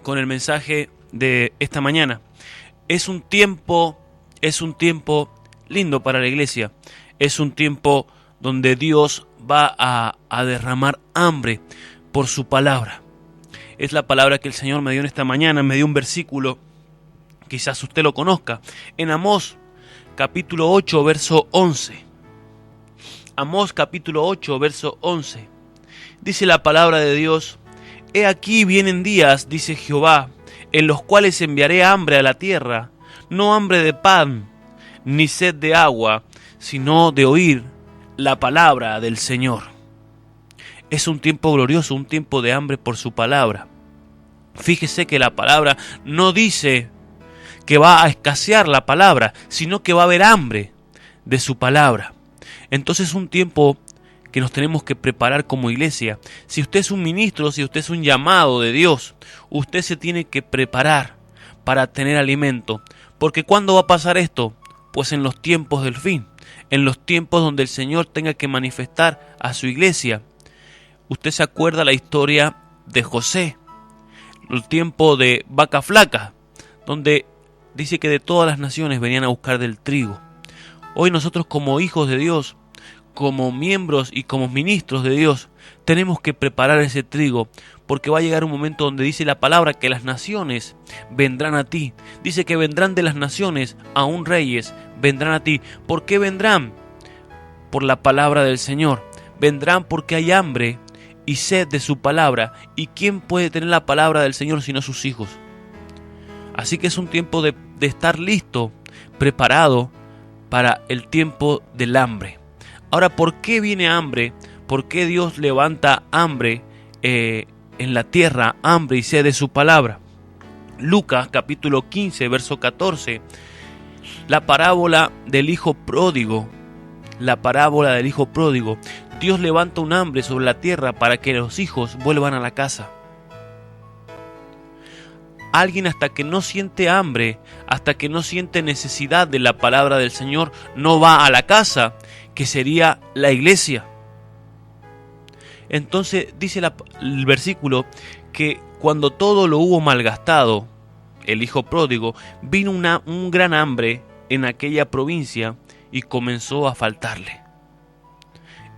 Con el mensaje de esta mañana. Es un tiempo lindo para la iglesia. Es un tiempo donde Dios va a derramar hambre por su palabra. Es la palabra que el Señor me dio en esta mañana. Me dio un versículo, quizás usted lo conozca, en Amós capítulo 8, verso 11. Amós capítulo 8, verso 11. Dice la palabra de Dios: He aquí vienen días, dice Jehová, en los cuales enviaré hambre a la tierra, no hambre de pan, ni sed de agua, sino de oír la palabra del Señor. Es un tiempo glorioso, un tiempo de hambre por su palabra. Fíjese que la palabra no dice que va a escasear la palabra, sino que va a haber hambre de su palabra. Entonces es un tiempo que nos tenemos que preparar como iglesia. Si usted es un ministro, si usted es un llamado de Dios, usted se tiene que preparar para tener alimento. Porque ¿cuándo va a pasar esto? Pues en los tiempos del fin, en los tiempos donde el Señor tenga que manifestar a su iglesia. Usted se acuerda la historia de José, el tiempo de vaca flaca, donde dice que de todas las naciones venían a buscar del trigo. Hoy nosotros como hijos de Dios, como miembros y como ministros de Dios, tenemos que preparar ese trigo, porque va a llegar un momento donde dice la palabra que las naciones vendrán a ti. Dice que vendrán de las naciones, aún reyes, vendrán a ti. ¿Por qué vendrán? Por la palabra del Señor. Vendrán porque hay hambre y sed de su palabra. ¿Y quién puede tener la palabra del Señor sino sus hijos? Así que es un tiempo de estar listo, preparado para el tiempo del hambre. Ahora, ¿por qué viene hambre? ¿Por qué Dios levanta hambre en la tierra, hambre y sed de su palabra? Lucas capítulo 15, verso 14, la parábola del hijo pródigo. La parábola del hijo pródigo. Dios levanta un hambre sobre la tierra para que los hijos vuelvan a la casa. Alguien hasta que no siente hambre, hasta que no siente necesidad de la palabra del Señor, no va a la casa, que sería la iglesia. Entonces dice el versículo que cuando todo lo hubo malgastado, el hijo pródigo, vino un gran hambre en aquella provincia y comenzó a faltarle.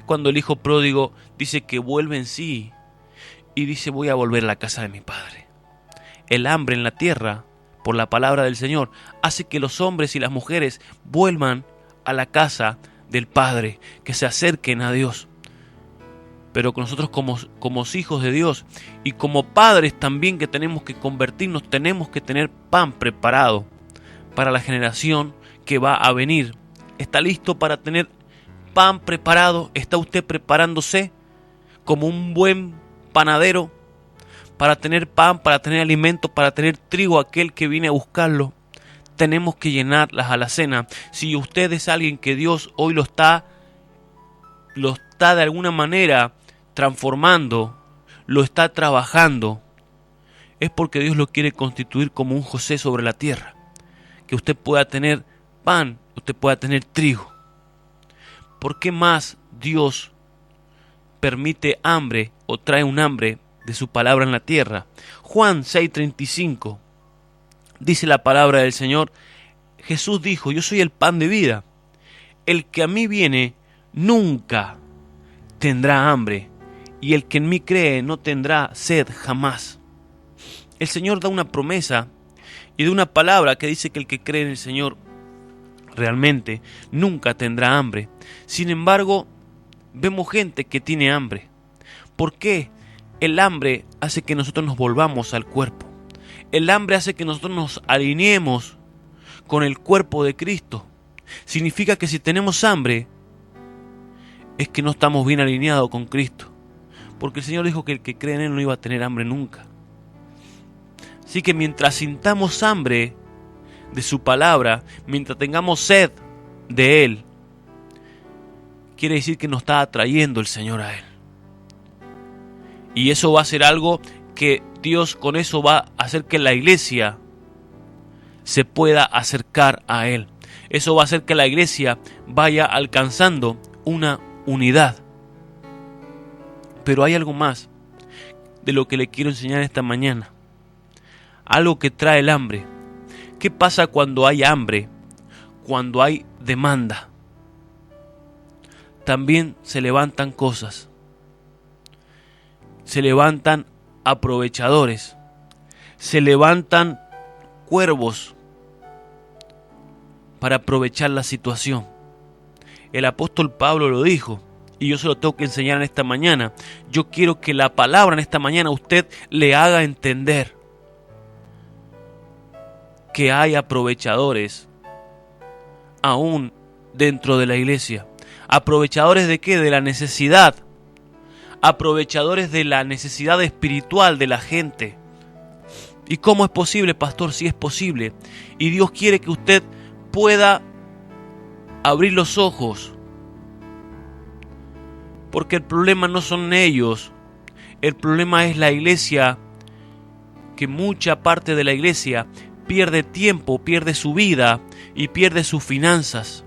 Cuando el hijo pródigo dice que vuelve en sí y dice: voy a volver a la casa de mi padre. El hambre en la tierra, por la palabra del Señor, hace que los hombres y las mujeres vuelvan a la casa del Padre, que se acerquen a Dios. Pero nosotros como hijos de Dios y como padres también que tenemos que convertirnos, tenemos que tener pan preparado para la generación que va a venir. ¿Está listo para tener pan preparado? ¿Está usted preparándose como un buen panadero para tener pan, para tener alimento, para tener trigo aquel que viene a buscarlo? Tenemos que llenar las alacenas. Si usted es alguien que Dios hoy lo está de alguna manera transformando, lo está trabajando, es porque Dios lo quiere constituir como un José sobre la tierra. Que usted pueda tener pan, usted pueda tener trigo. ¿Por qué más Dios permite hambre o trae un hambre de su palabra en la tierra? Juan 6:35 dice la palabra del Señor: Jesús dijo: yo soy el pan de vida. El que a mí viene nunca tendrá hambre, y el que en mí cree no tendrá sed jamás. El Señor da una promesa y da una palabra que dice que el que cree en el Señor realmente nunca tendrá hambre. Sin embargo, vemos gente que tiene hambre. ¿Por qué? El hambre hace que nosotros nos volvamos al cuerpo. El hambre hace que nosotros nos alineemos con el cuerpo de Cristo. Significa que si tenemos hambre, es que no estamos bien alineados con Cristo. Porque el Señor dijo que el que cree en Él no iba a tener hambre nunca. Así que mientras sintamos hambre de su palabra, mientras tengamos sed de Él, quiere decir que nos está atrayendo el Señor a Él. Y eso va a ser algo que Dios con eso va a hacer que la iglesia se pueda acercar a Él. Eso va a hacer que la iglesia vaya alcanzando una unidad. Pero hay algo más de lo que le quiero enseñar esta mañana. algo que trae el hambre. ¿Qué pasa cuando hay hambre? Cuando hay demanda. También se levantan cosas. Se levantan aprovechadores. Se levantan cuervos para aprovechar la situación. El apóstol Pablo lo dijo, y yo se lo tengo que enseñar en esta mañana. Yo quiero que la palabra en esta mañana usted le haga entender que hay aprovechadores aún dentro de la iglesia. ¿Aprovechadores de qué? De la necesidad. Aprovechadores de la necesidad espiritual de la gente. ¿Y cómo es posible, pastor? Sí es posible. Y Dios quiere que usted pueda abrir los ojos. Porque el problema no son ellos. El problema es la iglesia, que mucha parte de la iglesia pierde tiempo, pierde su vida y pierde sus finanzas.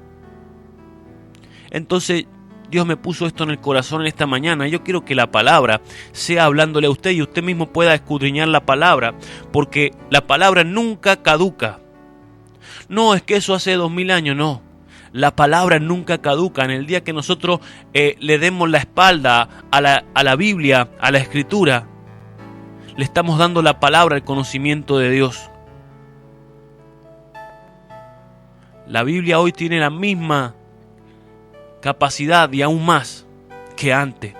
Entonces Dios me puso esto en el corazón en esta mañana. Yo quiero que la palabra sea hablándole a usted y usted mismo pueda escudriñar la palabra, porque la palabra nunca caduca. No es que eso hace 2000 años, no. La palabra nunca caduca. En el día que nosotros le demos la espalda a la Biblia, a la Escritura, le estamos dando la palabra, el conocimiento de Dios. La Biblia hoy tiene la misma capacidad y aún más que antes,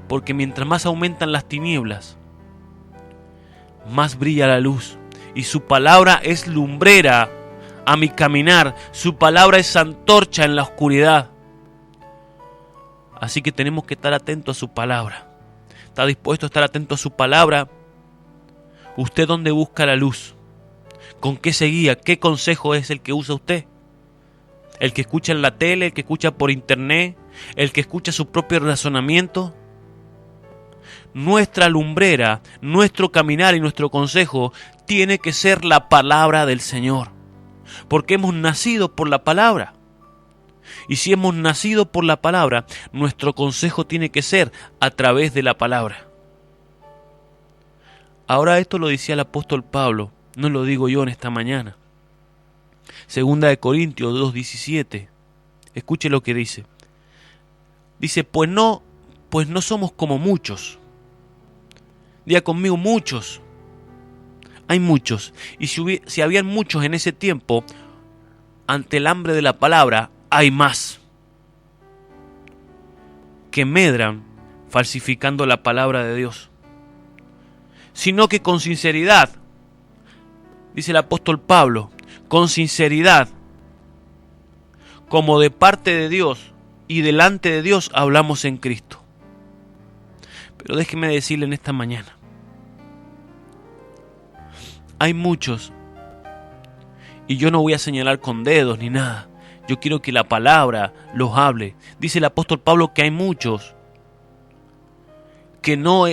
porque mientras más aumentan las tinieblas, más brilla la luz, y su palabra es lumbrera a mi caminar, su palabra es antorcha en la oscuridad. Así que tenemos que estar atentos a su palabra. ¿Está dispuesto a estar atento a su palabra? ¿Usted dónde busca la luz? ¿Con qué se guía? ¿Qué consejo es el que usa usted? ¿El que escucha en la tele? ¿El que escucha por internet? ¿El que escucha su propio razonamiento? Nuestra lumbrera, nuestro caminar y nuestro consejo tiene que ser la palabra del Señor. Porque hemos nacido por la palabra. Y si hemos nacido por la palabra, nuestro consejo tiene que ser a través de la palabra. Ahora esto lo decía el apóstol Pablo, no lo digo yo en esta mañana. Segunda de Corintios 2:17. Escuche lo que dice. Dice, pues no somos como muchos. Diga conmigo, muchos. Hay muchos. Y si habían muchos en ese tiempo, ante el hambre de la palabra, hay más que medran falsificando la palabra de Dios. Sino que con sinceridad, dice el apóstol Pablo, con sinceridad, como de parte de Dios y delante de Dios hablamos en Cristo. Pero déjeme decirle en esta mañana, hay muchos, y yo no voy a señalar con dedos ni nada, yo quiero que la palabra los hable. Dice el apóstol Pablo que hay muchos que no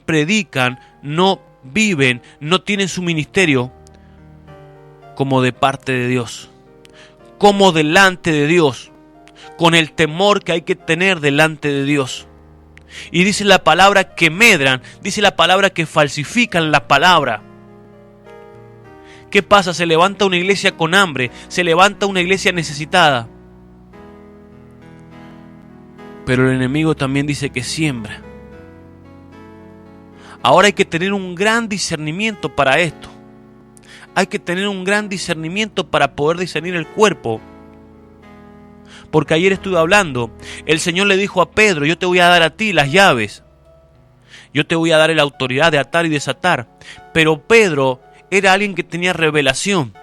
predican, no viven, no tienen su ministerio como de parte de Dios, como delante de Dios, con el temor que hay que tener delante de Dios. Y dice la palabra que medran, dice la palabra que falsifican la palabra. ¿Qué pasa? Se levanta una iglesia con hambre, se levanta una iglesia necesitada. Pero el enemigo también dice que siembra. Ahora hay que tener un gran discernimiento para esto. Hay que tener un gran discernimiento para poder discernir el cuerpo. Porque ayer estuve hablando, el Señor le dijo a Pedro, yo te voy a dar a ti las llaves. Yo te voy a dar la autoridad de atar y desatar. Pero Pedro era alguien que tenía revelación.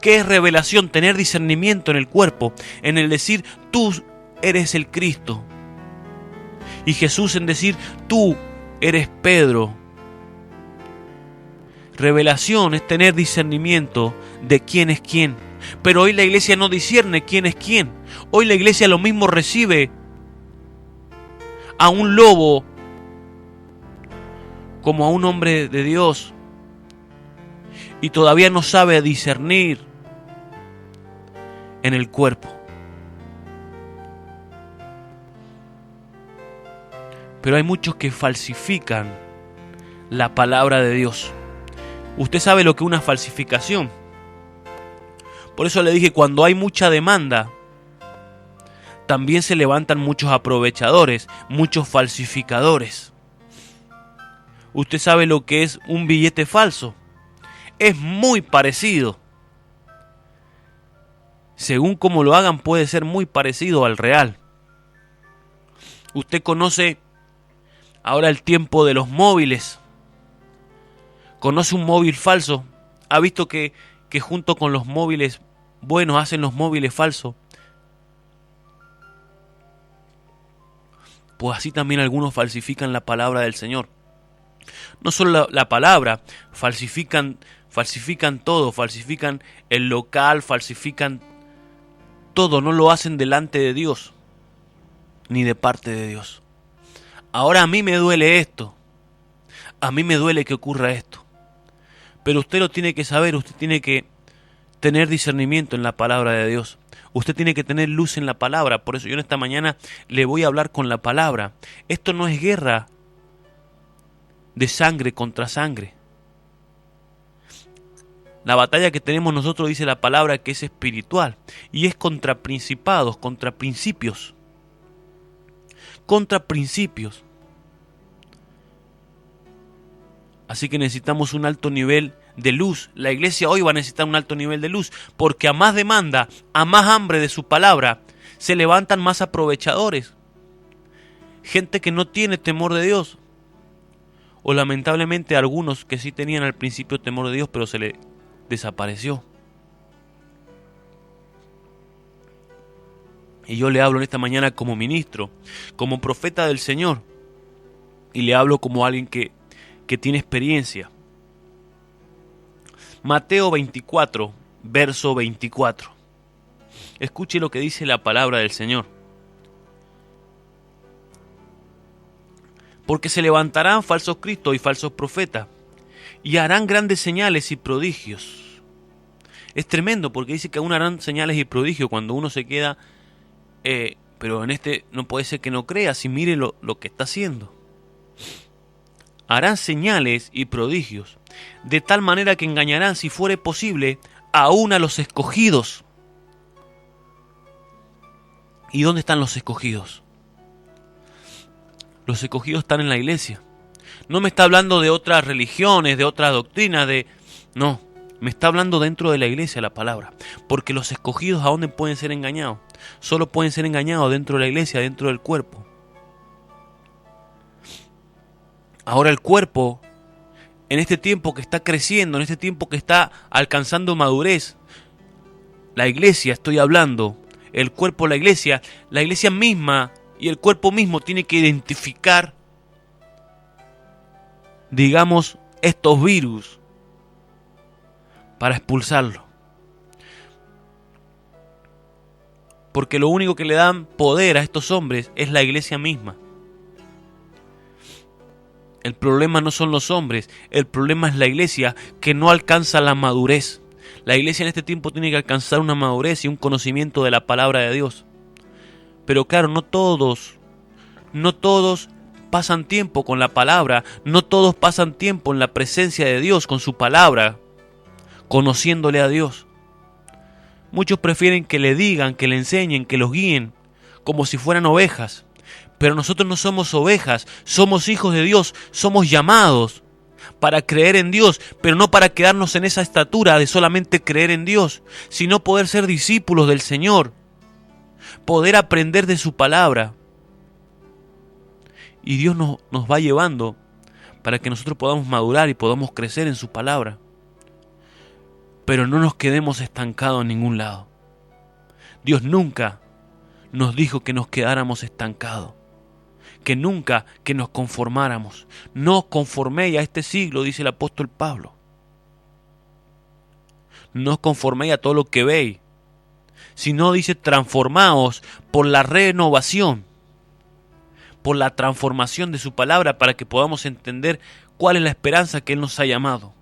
¿Qué es revelación? Tener discernimiento en el cuerpo, en el decir, tú eres el Cristo. Y Jesús en decir, tú eres Pedro. Revelación es tener discernimiento de quién es quién. Pero hoy la iglesia no discierne quién es quién. Hoy la iglesia lo mismo recibe a un lobo como a un hombre de Dios. Y todavía no sabe discernir en el cuerpo. Pero hay muchos que falsifican la palabra de Dios. Usted sabe lo que es una falsificación. Por eso le dije, cuando hay mucha demanda, también se levantan muchos aprovechadores, muchos falsificadores. Usted sabe lo que es un billete falso. Es muy parecido. Según como lo hagan, puede ser muy parecido al real. Usted conoce ahora el tiempo de los móviles. Conoce un móvil falso. Ha visto que junto con los móviles buenos hacen los móviles falsos. Pues así también algunos falsifican la palabra del Señor. No solo la palabra, falsifican todo, falsifican el local, falsifican todo, no lo hacen delante de Dios, ni de parte de Dios. Ahora a mí me duele esto, a mí me duele que ocurra esto, pero usted lo tiene que saber, usted tiene que tener discernimiento en la palabra de Dios. Usted tiene que tener luz en la palabra. Por eso yo en esta mañana le voy a hablar con la palabra. Esto no es guerra de sangre contra sangre. La batalla que tenemos nosotros, dice la palabra, que es espiritual. Y es contra principados, contra principios. Contra principios. Así que necesitamos un alto nivel de luz. La iglesia hoy va a necesitar un alto nivel de luz, porque a más demanda, a más hambre de su palabra, se levantan más aprovechadores. Gente que no tiene temor de Dios. O lamentablemente algunos que sí tenían al principio temor de Dios, pero se le desapareció. Y yo le hablo en esta mañana como ministro, como profeta del Señor. Y le hablo como alguien que tiene experiencia. Mateo 24, verso 24. Escuche lo que dice la palabra del Señor. Porque se levantarán falsos cristos y falsos profetas, y harán grandes señales y prodigios. Es tremendo porque dice que aún harán señales y prodigios cuando uno se queda, pero en este no puede ser que no crea, si mire lo que está haciendo. Harán señales y prodigios, de tal manera que engañarán, si fuere posible, aún a los escogidos. ¿Y dónde están los escogidos? Los escogidos están en la iglesia. No me está hablando de otras religiones, de otras doctrinas, no, me está hablando dentro de la iglesia la palabra. Porque los escogidos, ¿a dónde pueden ser engañados? Solo pueden ser engañados dentro de la iglesia, dentro del cuerpo. Ahora el cuerpo, en este tiempo que está creciendo, en este tiempo que está alcanzando madurez, la iglesia, estoy hablando, el cuerpo, la iglesia misma y el cuerpo mismo tiene que identificar, digamos, estos virus para expulsarlo. Porque lo único que le dan poder a estos hombres es la iglesia misma. El problema no son los hombres, el problema es la iglesia que no alcanza la madurez. La iglesia en este tiempo tiene que alcanzar una madurez y un conocimiento de la palabra de Dios. Pero claro, no todos pasan tiempo con la palabra, no todos pasan tiempo en la presencia de Dios con su palabra, conociéndole a Dios. Muchos prefieren que le digan, que le enseñen, que los guíen, como si fueran ovejas. Pero nosotros no somos ovejas, somos hijos de Dios, somos llamados para creer en Dios, pero no para quedarnos en esa estatura de solamente creer en Dios, sino poder ser discípulos del Señor, poder aprender de su palabra. Y Dios nos va llevando para que nosotros podamos madurar y podamos crecer en su palabra. Pero no nos quedemos estancados en ningún lado. Dios nunca nos dijo que nos quedáramos estancados. Que nunca que nos conformáramos. No os conforméis a este siglo, dice el apóstol Pablo. No os conforméis a todo lo que veis, sino dice transformaos por la renovación, por la transformación de su palabra, para que podamos entender cuál es la esperanza que Él nos ha llamado.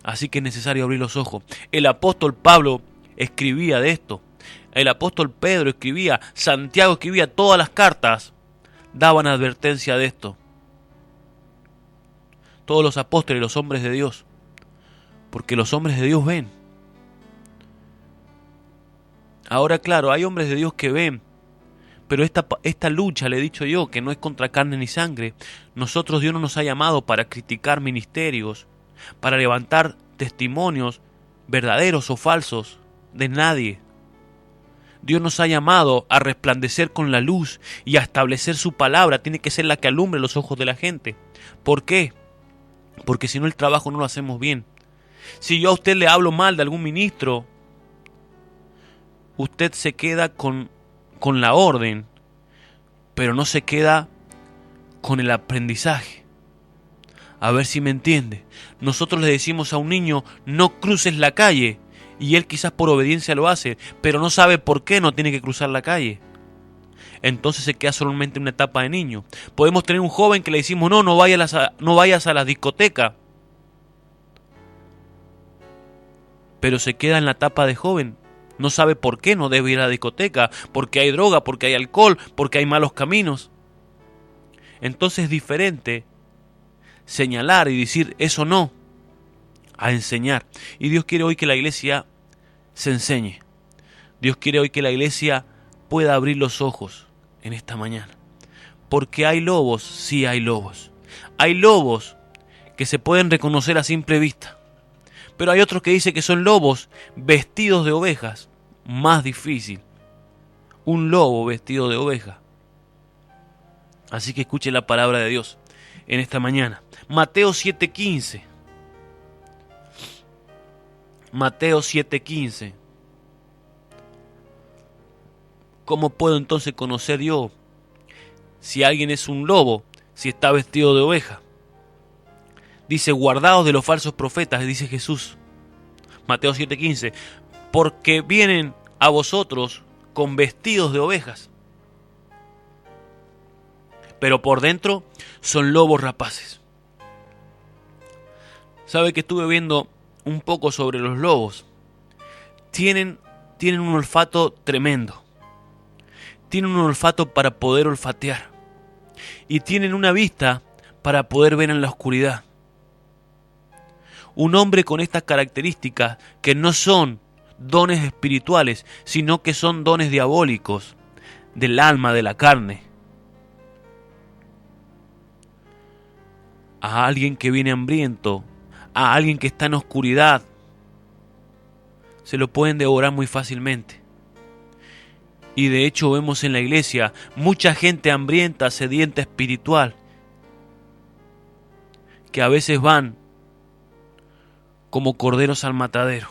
Así que es necesario abrir los ojos. El apóstol Pablo escribía de esto. El apóstol Pedro escribía, Santiago escribía, todas las cartas daban advertencia de esto. todos los apóstoles, los hombres de Dios. Porque los hombres de Dios ven. Ahora, claro, hay hombres de Dios que ven, pero esta lucha, le he dicho yo, que no es contra carne ni sangre. Nosotros, Dios no nos ha llamado para criticar ministerios, para levantar testimonios verdaderos o falsos de nadie. Dios nos ha llamado a resplandecer con la luz y a establecer su palabra. Tiene que ser la que alumbre los ojos de la gente. ¿Por qué? Porque si no, el trabajo no lo hacemos bien. Si yo a usted le hablo mal de algún ministro, usted se queda con la orden, pero no se queda con el aprendizaje. A ver si me entiende. Nosotros le decimos a un niño, no cruces la calle, y él quizás por obediencia lo hace, pero no sabe por qué no tiene que cruzar la calle. Entonces se queda solamente en una etapa de niño. Podemos tener un joven que le decimos, no vayas a la discoteca, pero se queda en la etapa de joven. No sabe por qué no debe ir a la discoteca, porque hay droga, porque hay alcohol, porque hay malos caminos. Entonces es diferente señalar y decir eso no, a enseñar. Y Dios quiere hoy que la iglesia se enseñe. Dios quiere hoy que la iglesia pueda abrir los ojos en esta mañana. Porque hay lobos, sí hay lobos. Hay lobos que se pueden reconocer a simple vista. Pero hay otros que dicen que son lobos vestidos de ovejas. Más difícil. Un lobo vestido de oveja. Así que escuche la palabra de Dios en esta mañana. Mateo 7:15. Mateo 7:15. ¿Cómo puedo entonces conocer yo si alguien es un lobo, si está vestido de oveja? Dice, guardaos de los falsos profetas, dice Jesús. Mateo 7:15. Porque vienen a vosotros con vestidos de ovejas, pero por dentro son lobos rapaces. ¿Sabe que estuve viendo un poco sobre los lobos? Tienen un olfato tremendo. Tienen un olfato para poder olfatear. Y tienen una vista para poder ver en la oscuridad. Un hombre con estas características, que no son dones espirituales, sino que son dones diabólicos del alma, de la carne. A alguien que viene hambriento, a alguien que está en oscuridad, se lo pueden devorar muy fácilmente. Y de hecho vemos en la iglesia mucha gente hambrienta, sedienta espiritual, que a veces van como corderos al matadero.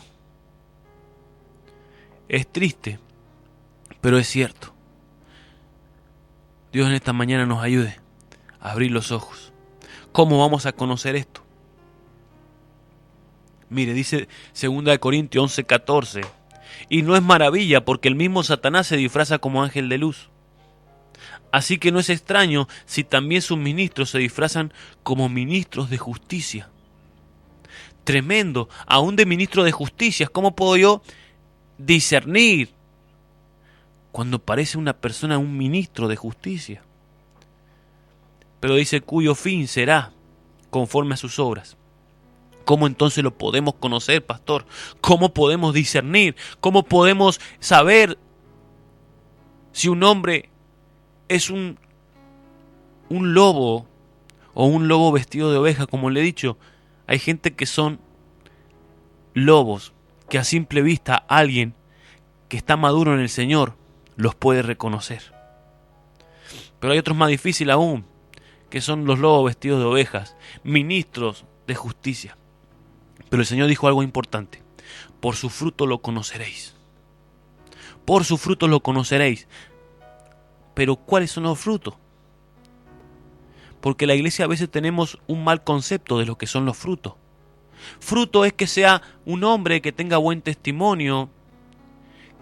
Es triste, pero es cierto. Dios en esta mañana nos ayude a abrir los ojos. ¿Cómo vamos a conocer esto? Mire, dice 2 Corintios 11:14. Y no es maravilla, porque el mismo Satanás se disfraza como ángel de luz. Así que no es extraño si también sus ministros se disfrazan como ministros de justicia. Tremendo, aún de ministro de justicia. ¿Cómo puedo yo discernir cuando parece una persona un ministro de justicia? Pero dice, cuyo fin será conforme a sus obras. ¿Cómo entonces lo podemos conocer, pastor? ¿Cómo podemos discernir? ¿Cómo podemos saber si un hombre es un lobo o un lobo vestido de oveja? Como le he dicho, hay gente que son lobos, que a simple vista alguien que está maduro en el Señor los puede reconocer. Pero hay otros más difíciles aún, que son los lobos vestidos de ovejas, ministros de justicia. Pero el Señor dijo algo importante: por su fruto lo conoceréis. Por su fruto lo conoceréis. Pero ¿cuáles son los frutos? Porque la iglesia a veces tenemos un mal concepto de lo que son los frutos. Fruto es que sea un hombre que tenga buen testimonio,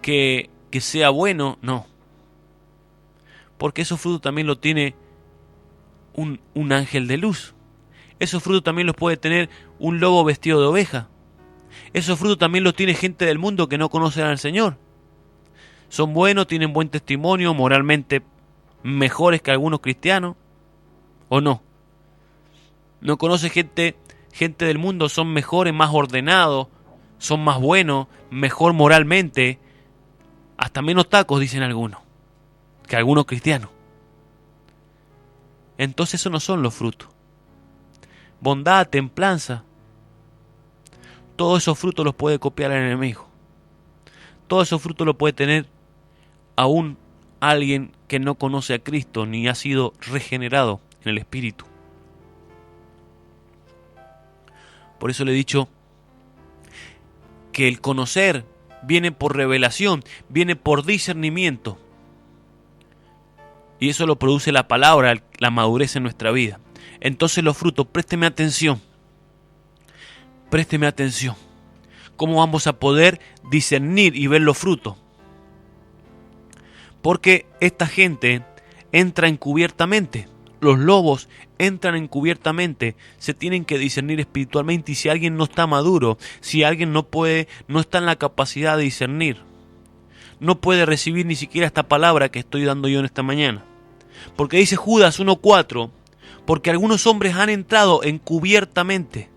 que sea bueno. No. Porque esos frutos también lo tiene un ángel de luz. Esos frutos también los puede tener un lobo vestido de oveja. Esos frutos también los tiene gente del mundo que no conocen al Señor. Son buenos, tienen buen testimonio, moralmente mejores que algunos cristianos, ¿o no? No conoce gente del mundo, son mejores, más ordenados, son más buenos, mejor moralmente, hasta menos tacos, dicen algunos, que algunos cristianos. Entonces esos no son los frutos. Bondad, templanza, todos esos frutos los puede copiar el enemigo. Todos esos frutos los puede tener aún alguien que no conoce a Cristo ni ha sido regenerado en el Espíritu. Por eso le he dicho que el conocer viene por revelación, viene por discernimiento. Y eso lo produce la palabra, la madurez en nuestra vida. Entonces los frutos, présteme atención. Présteme atención. ¿Cómo vamos a poder discernir y ver los frutos? Porque esta gente entra encubiertamente. Los lobos entran encubiertamente. Se tienen que discernir espiritualmente. Y si alguien no está maduro, si alguien no está en la capacidad de discernir, no puede recibir ni siquiera esta palabra que estoy dando yo en esta mañana. Porque dice Judas 1:4, porque algunos hombres han entrado encubiertamente.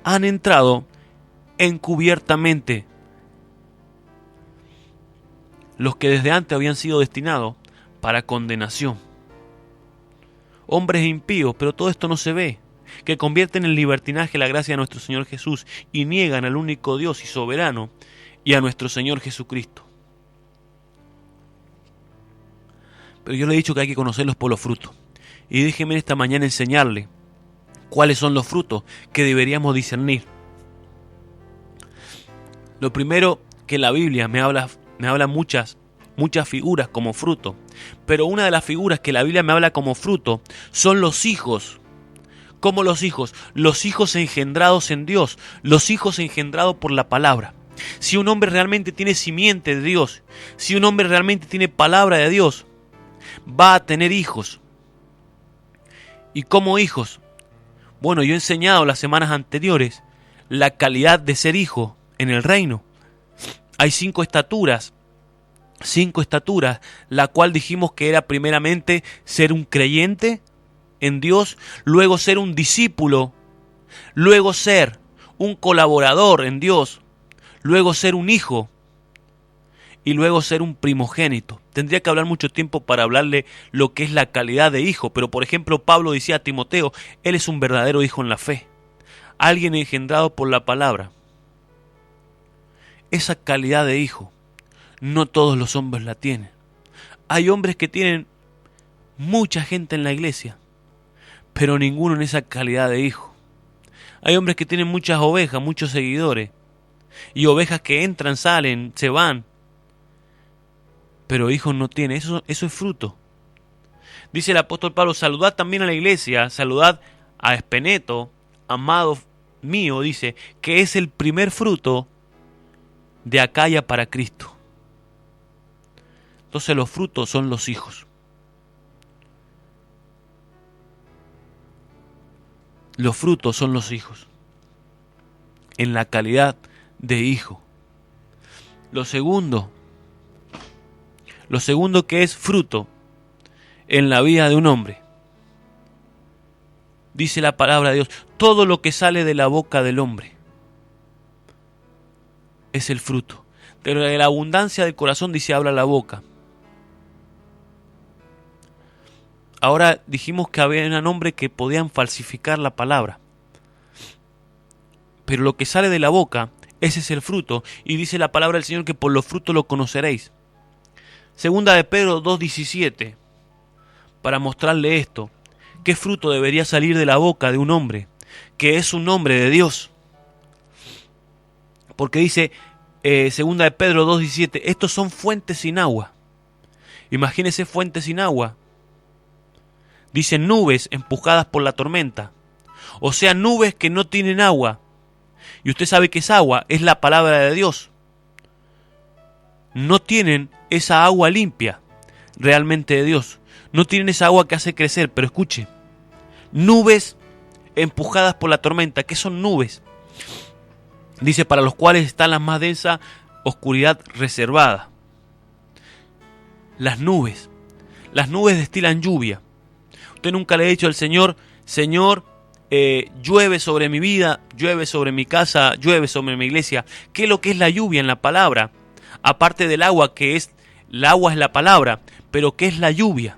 Han entrado encubiertamente. Los que desde antes habían sido destinados para condenación. Hombres impíos, pero todo esto no se ve, que convierten en libertinaje la gracia de nuestro Señor Jesús y niegan al único Dios y soberano y a nuestro Señor Jesucristo. Pero yo le he dicho que hay que conocerlos por los frutos. Y déjeme esta mañana enseñarle cuáles son los frutos que deberíamos discernir. Lo primero que la Biblia me habla muchas figuras como fruto. Pero una de las figuras que la Biblia me habla como fruto son los hijos. ¿Cómo los hijos? Los hijos engendrados en Dios, los hijos engendrados por la palabra. Si un hombre realmente tiene simiente de Dios, si un hombre realmente tiene palabra de Dios, va a tener hijos. ¿Y cómo hijos? Bueno, yo he enseñado las semanas anteriores la calidad de ser hijo en el reino. Hay 5 estaturas, la cual dijimos que era primeramente ser un creyente en Dios, luego ser un discípulo, luego ser un colaborador en Dios, luego ser un hijo y luego ser un primogénito. Tendría que hablar mucho tiempo para hablarle lo que es la calidad de hijo, pero por ejemplo Pablo decía a Timoteo, él es un verdadero hijo en la fe, alguien engendrado por la palabra. Esa calidad de hijo, no todos los hombres la tienen. Hay hombres que tienen mucha gente en la iglesia, pero ninguno en esa calidad de hijo. Hay hombres que tienen muchas ovejas, muchos seguidores, y ovejas que entran, salen, se van, pero hijos no tienen. Eso es fruto. Dice el apóstol Pablo, saludad también a la iglesia, saludad a Espeneto, amado mío, dice, que es el primer fruto de Acaya para Cristo. Entonces los frutos son los hijos. Los frutos son los hijos. En la calidad de hijo. Lo segundo que es fruto en la vida de un hombre. Dice la palabra de Dios, todo lo que sale de la boca del hombre es el fruto. De la abundancia del corazón, dice, habla la boca. Ahora dijimos que había un hombre que podían falsificar la palabra. Pero lo que sale de la boca, ese es el fruto. Y dice la palabra del Señor que por los frutos lo conoceréis. Segunda de Pedro 2:17. Para mostrarle esto. ¿Qué fruto debería salir de la boca de un hombre? Que es un hombre de Dios. Porque dice, segunda de Pedro 2:17, estos son fuentes sin agua. Imagínese fuentes sin agua. Dice nubes empujadas por la tormenta. O sea, nubes que no tienen agua. Y usted sabe que esa agua es la palabra de Dios. No tienen esa agua limpia, realmente de Dios. No tienen esa agua que hace crecer, pero escuche. Nubes empujadas por la tormenta. ¿Qué son nubes? Dice, para los cuales está la más densa oscuridad reservada. Las nubes destilan lluvia. Usted nunca le ha dicho al Señor, Señor, llueve sobre mi vida, llueve sobre mi casa, llueve sobre mi iglesia. ¿Qué es lo que es la lluvia en la palabra? Aparte del agua, el agua es la palabra, pero ¿qué es la lluvia?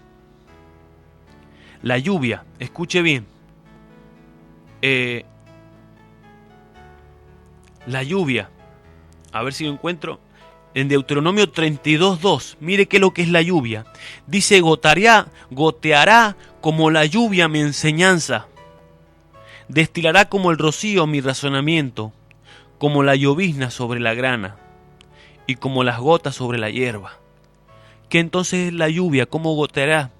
La lluvia, escuche bien. La lluvia, a ver si lo encuentro. En Deuteronomio 32:2, mire qué es lo que es la lluvia. Dice, goteará como la lluvia mi enseñanza. Destilará como el rocío mi razonamiento, como la llovizna sobre la grana y como las gotas sobre la hierba. ¿Qué entonces es la lluvia? ¿Cómo goteará?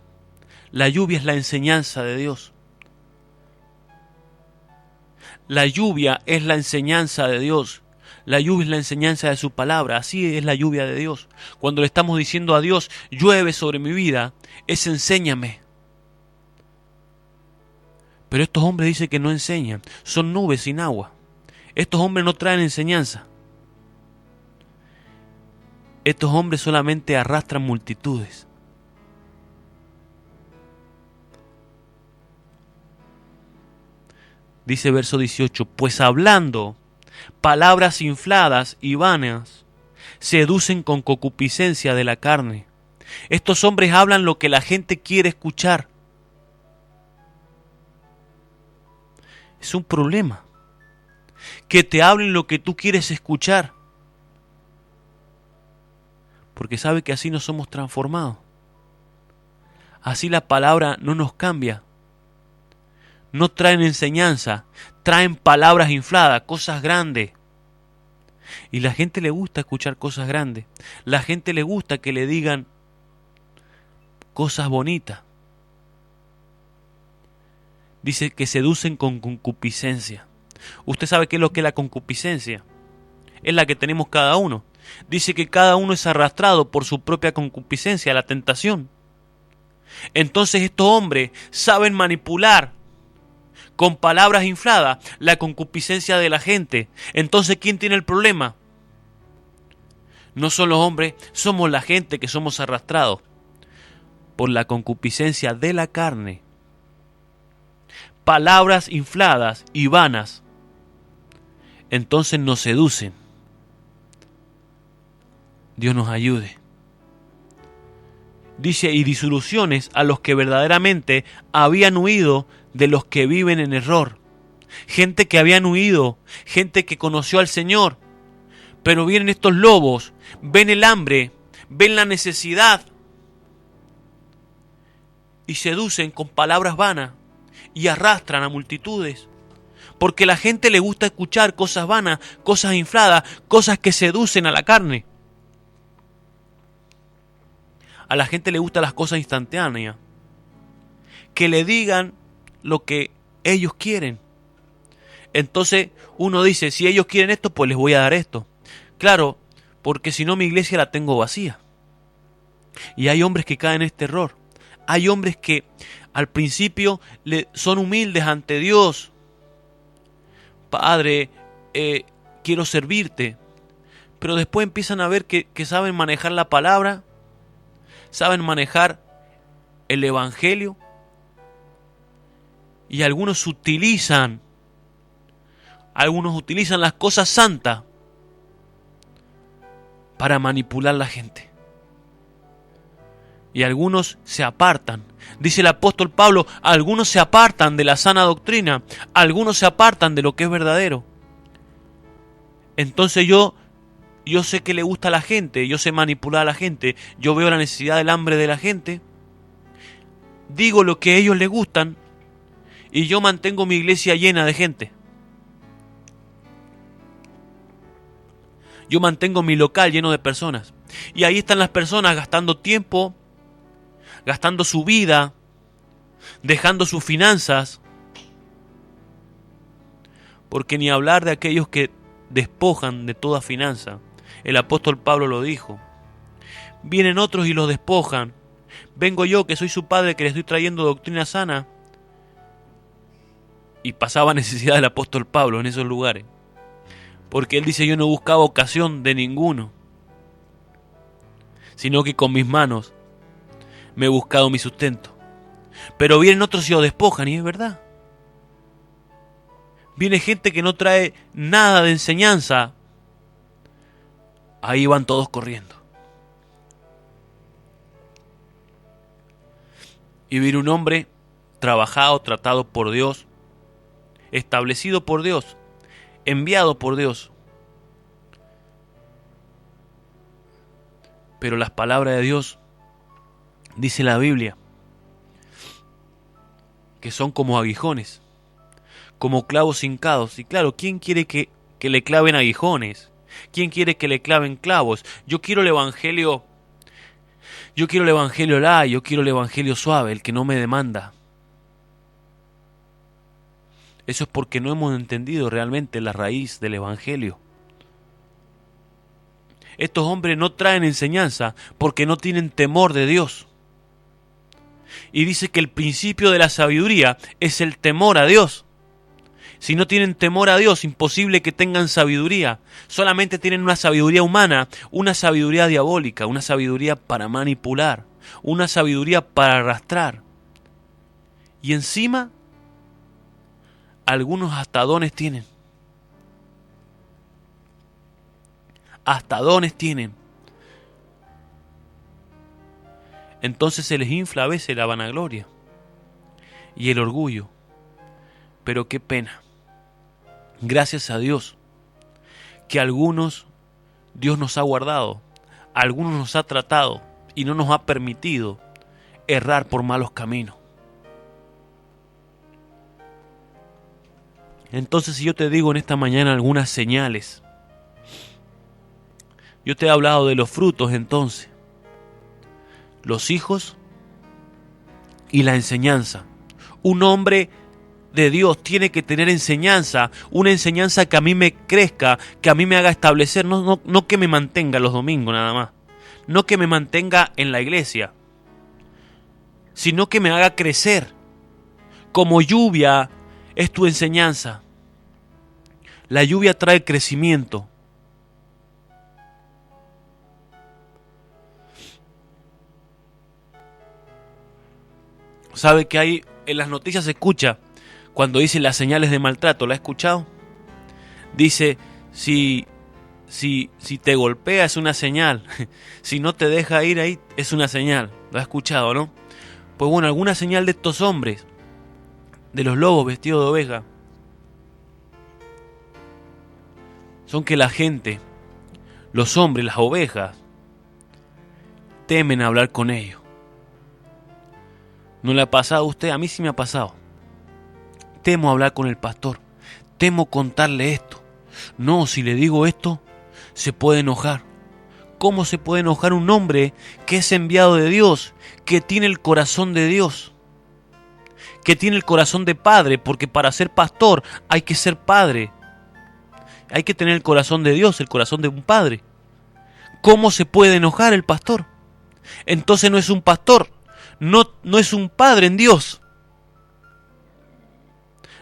La lluvia es la enseñanza de Dios. La lluvia es la enseñanza de Dios. La lluvia es la enseñanza de su palabra. Así es la lluvia de Dios. Cuando le estamos diciendo a Dios, llueve sobre mi vida, es enséñame. Pero estos hombres dicen que no enseñan. Son nubes sin agua. Estos hombres no traen enseñanza. Estos hombres solamente arrastran multitudes. Dice verso 18, pues hablando palabras infladas y vanas, seducen con concupiscencia de la carne. Estos hombres hablan lo que la gente quiere escuchar. Es un problema. Que te hablen lo que tú quieres escuchar. Porque sabe que así no somos transformados. Así la palabra no nos cambia. No traen enseñanza, traen palabras infladas, cosas grandes. Y la gente le gusta escuchar cosas grandes. La gente le gusta que le digan cosas bonitas. Dice que seducen con concupiscencia. ¿Usted sabe qué es lo que es la concupiscencia? Es la que tenemos cada uno. Dice que cada uno es arrastrado por su propia concupiscencia a la tentación. Entonces estos hombres saben manipular con palabras infladas la concupiscencia de la gente. Entonces, ¿quién tiene el problema? No son los hombres, somos la gente que somos arrastrados por la concupiscencia de la carne. Palabras infladas y vanas. Entonces nos seducen. Dios nos ayude. Dice, y disoluciones a los que verdaderamente habían huido de los que viven en error. Gente que habían huido, gente que conoció al Señor. Pero vienen estos lobos, ven el hambre, ven la necesidad y seducen con palabras vanas y arrastran a multitudes. Porque a la gente le gusta escuchar cosas vanas, cosas infladas, cosas que seducen a la carne. A la gente le gustan las cosas instantáneas. Que le digan lo que ellos quieren. Entonces uno dice, si ellos quieren esto, pues les voy a dar esto. Claro, porque si no mi iglesia la tengo vacía. Y hay hombres que caen en este error. Hay hombres que al principio son humildes ante Dios. Padre, quiero servirte. Pero después empiezan a ver que saben manejar la palabra. Saben manejar el evangelio. Y algunos utilizan las cosas santas para manipular a la gente. Y algunos se apartan. Dice el apóstol Pablo, algunos se apartan de la sana doctrina, algunos se apartan de lo que es verdadero. Entonces yo sé que le gusta a la gente, yo sé manipular a la gente, yo veo la necesidad del hambre de la gente, digo lo que a ellos les gustan y yo mantengo mi iglesia llena de gente. Yo mantengo mi local lleno de personas. Y ahí están las personas gastando tiempo, gastando su vida, dejando sus finanzas. Porque ni hablar de aquellos que despojan de toda finanza. El apóstol Pablo lo dijo. Vienen otros y los despojan. Vengo yo, que soy su padre, que le estoy trayendo doctrina sana. Y pasaba necesidad del apóstol Pablo en esos lugares. Porque él dice, yo no buscaba ocasión de ninguno, sino que con mis manos me he buscado mi sustento. Pero vienen otros y lo despojan, y es verdad. viene gente que no trae nada de enseñanza, ahí van todos corriendo. Y viene un hombre trabajado, tratado por Dios, establecido por Dios, enviado por Dios. Pero las palabras de Dios, dice la Biblia, que son como aguijones, como clavos hincados. Y claro, ¿quién quiere que le claven aguijones? ¿Quién quiere que le claven clavos? Yo quiero el evangelio light, yo quiero el evangelio suave, el que no me demanda. Eso es porque no hemos entendido realmente la raíz del evangelio. Estos hombres no traen enseñanza porque no tienen temor de Dios. Y dice que el principio de la sabiduría es el temor a Dios. Si no tienen temor a Dios, imposible que tengan sabiduría. Solamente tienen una sabiduría humana, una sabiduría diabólica, una sabiduría para manipular, una sabiduría para arrastrar. Y encima, algunos hasta dones tienen. Hasta dones tienen. Entonces se les infla a veces la vanagloria y el orgullo. Pero qué pena. Gracias a Dios que algunos Dios nos ha guardado, algunos nos ha tratado y no nos ha permitido errar por malos caminos. Entonces, si yo te digo en esta mañana algunas señales, yo te he hablado de los frutos, entonces, los hijos y la enseñanza. Un hombre de Dios tiene que tener enseñanza, una enseñanza que a mí me crezca, que a mí me haga establecer, no que me mantenga los domingos nada más, no que me mantenga en la iglesia, sino que me haga crecer. Como lluvia es tu enseñanza. La lluvia trae crecimiento. ¿Sabe que hay en las noticias se escucha cuando dice las señales de maltrato? ¿La ha escuchado? Dice, si te golpea es una señal, si no te deja ir ahí es una señal. ¿Lo ha escuchado, no? Pues bueno, alguna señal de estos hombres, de los lobos vestidos de oveja, son que la gente, los hombres, las ovejas, temen hablar con ellos. ¿No le ha pasado a usted? A mí sí me ha pasado. Temo hablar con el pastor. Temo contarle esto. No, si le digo esto, se puede enojar. ¿Cómo se puede enojar un hombre que es enviado de Dios, que tiene el corazón de Dios, que tiene el corazón de padre? Porque para ser pastor hay que ser padre. Hay que tener el corazón de Dios, el corazón de un padre. ¿Cómo se puede enojar el pastor? Entonces no es un pastor. No es un padre en Dios.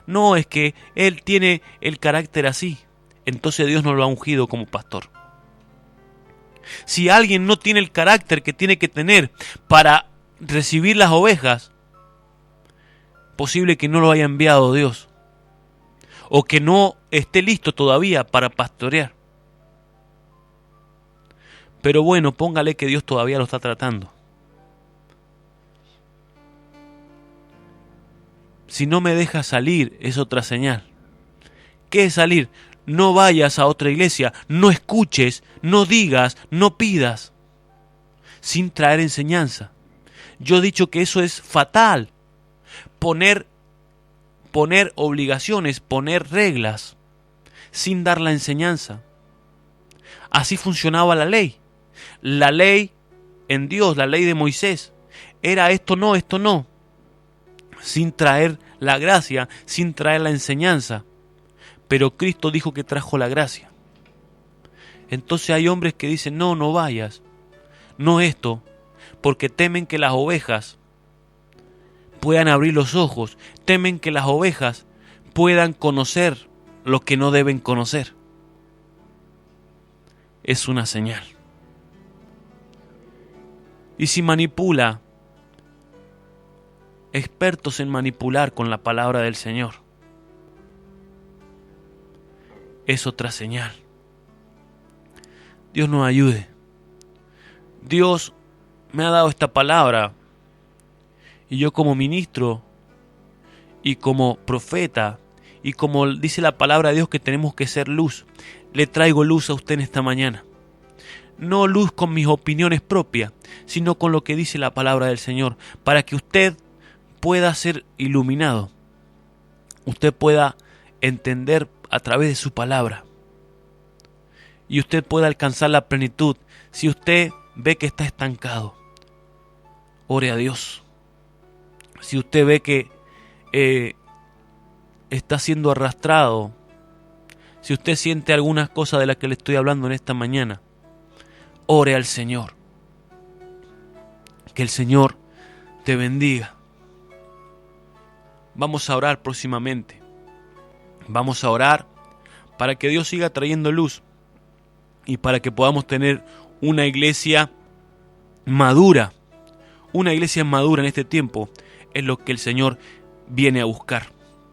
No, es que él tiene el carácter así. Entonces Dios no lo ha ungido como pastor. Si alguien no tiene el carácter que tiene que tener para recibir las ovejas, posible que no lo haya enviado Dios. O que no esté listo todavía para pastorear. Pero bueno, póngale que Dios todavía lo está tratando. Si no me deja salir, es otra señal. ¿Qué es salir? No vayas a otra iglesia, no escuches, no digas, no pidas, sin traer enseñanza. Yo he dicho que eso es fatal. Poner obligaciones, poner reglas, sin dar la enseñanza. Así funcionaba la ley. La ley en Dios, la ley de Moisés, era esto no. Sin traer la gracia, sin traer la enseñanza. Pero Cristo dijo que trajo la gracia. Entonces hay hombres que dicen, no vayas, no esto, porque temen que las ovejas puedan abrir los ojos, temen que las ovejas puedan conocer lo que no deben conocer. Es una señal. Y si manipula, expertos en manipular con la palabra del Señor. es otra señal. Dios nos ayude. Dios me ha dado esta palabra y yo como ministro y como profeta y como dice la palabra de Dios que tenemos que ser luz, le traigo luz a usted en esta mañana. No luz con mis opiniones propias, sino con lo que dice la palabra del Señor, para que usted pueda ser iluminado. Usted pueda entender a través de su palabra. Y usted pueda alcanzar la plenitud. Si usted ve que está estancado, ore a Dios. Si usted ve que está siendo arrastrado, si usted siente algunas cosas de las que le estoy hablando en esta mañana, ore al Señor. Que el Señor te bendiga. Vamos a orar próximamente. Vamos a orar para que Dios siga trayendo luz y para que podamos tener una iglesia madura. Una iglesia madura en este tiempo es lo que el Señor viene a buscar.